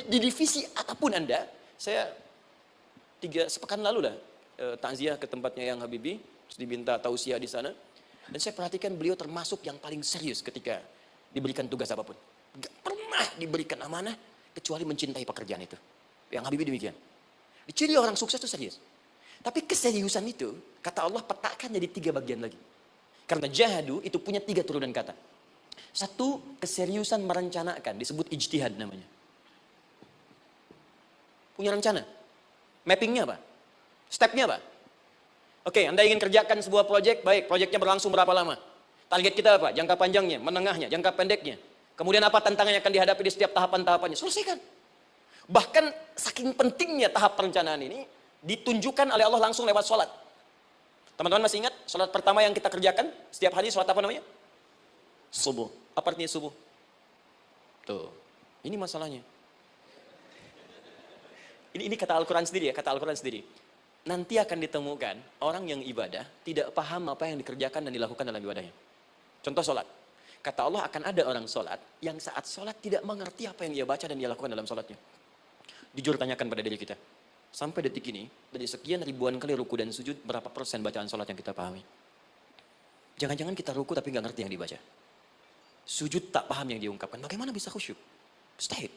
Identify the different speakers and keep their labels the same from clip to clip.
Speaker 1: di divisi apapun Anda, saya sepekan lalu lah takziah ke tempatnya Yang Habibie, terus diminta tausiah di sana. Dan saya perhatikan beliau termasuk yang paling serius ketika diberikan tugas apapun. Gak pernah diberikan amanah kecuali mencintai pekerjaan itu. Yang Habibie demikian. Ciri orang sukses itu serius. Tapi keseriusan itu, kata Allah petakan jadi 3 bagian lagi. Karena jahadu itu punya 3 turunan kata. Satu, keseriusan merencanakan, disebut ijtihad namanya. Punya rencana. Mappingnya apa? Stepnya apa? Oke, Anda ingin kerjakan sebuah proyek, baik, proyeknya berlangsung berapa lama? Target kita apa? Jangka panjangnya, menengahnya, jangka pendeknya. Kemudian apa tantangan yang akan dihadapi di setiap tahapan-tahapannya? Selesaikan. Bahkan saking pentingnya tahap perencanaan ini, ditunjukkan oleh Allah langsung lewat sholat. Teman-teman masih ingat sholat pertama yang kita kerjakan setiap hari, sholat apa namanya? Subuh. Apa artinya subuh? Tuh, ini masalahnya. Ini kata Al-Quran sendiri ya, kata Al-Quran sendiri. Nanti akan ditemukan orang yang ibadah tidak paham apa yang dikerjakan dan dilakukan dalam ibadahnya. Contoh sholat. Kata Allah akan ada orang sholat yang saat sholat tidak mengerti apa yang dia baca dan dia lakukan dalam sholatnya. Jujur tanyakan pada diri kita. Sampai detik ini, dari sekian ribuan kali ruku dan sujud, berapa persen bacaan sholat yang kita pahami? Jangan-jangan kita ruku tapi nggak ngerti yang dibaca. Sujud tak paham yang diungkapkan. Bagaimana bisa khusyuk? Mustahil.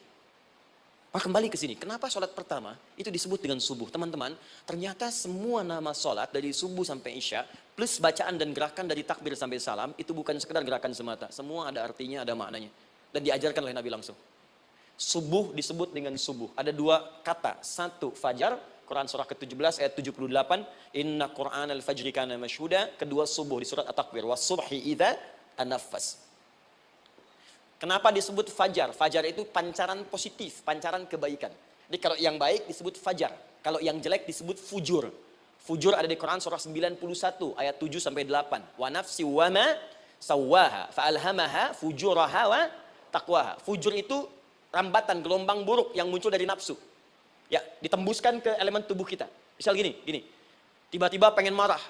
Speaker 1: Maka kembali ke sini. Kenapa sholat pertama itu disebut dengan subuh? Teman-teman, ternyata semua nama sholat dari subuh sampai isya, plus bacaan dan gerakan dari takbir sampai salam, itu bukan sekedar gerakan semata. Semua ada artinya, ada maknanya. Dan diajarkan oleh Nabi langsung. Subuh disebut dengan subuh. Ada 2 kata. Satu, fajar. Quran surah ke-17 ayat 78. Inna Qur'an al-fajri kana mashhuda. Kedua, subuh di surat At-Takwir. Was-subhi idza tanaffas. Kenapa disebut fajar? Fajar itu pancaran positif, pancaran kebaikan. Jadi kalau yang baik disebut fajar. Kalau yang jelek disebut fujur. Fujur ada di Quran surah 91 ayat 7 sampai 8. Wa nafsi wa ma sawwaha fa alhamaha fujuraha wa taqwaha. Fujur itu rambatan, gelombang buruk yang muncul dari nafsu. Ya, ditembuskan ke elemen tubuh kita. Misal gini. Tiba-tiba pengen marah.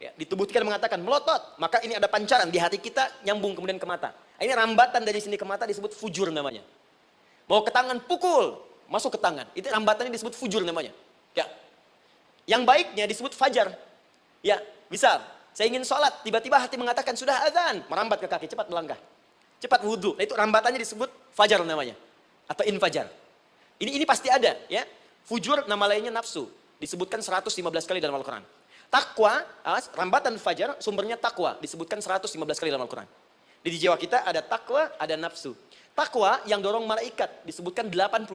Speaker 1: Ya, di tubuh kita mengatakan melotot. Maka ini ada pancaran di hati kita nyambung kemudian ke mata. Ini rambatan dari sini ke mata disebut fujur namanya. Mau ke tangan pukul, masuk ke tangan. Itu rambatannya disebut fujur namanya. Ya. Yang baiknya disebut fajar. Ya, misal saya ingin sholat, tiba-tiba hati mengatakan sudah azan, merambat ke kaki, cepat melangkah. Cepat wudhu. Nah, itu rambatannya disebut fajar namanya. Atau infajar. Ini pasti ada ya. Fujur nama lainnya nafsu. Disebutkan 115 kali dalam Al-Quran. Takwa, rambatan fajar sumbernya takwa. Disebutkan 115 kali dalam Al-Quran. Di jiwa kita ada takwa, ada nafsu. Takwa yang dorong malaikat disebutkan 80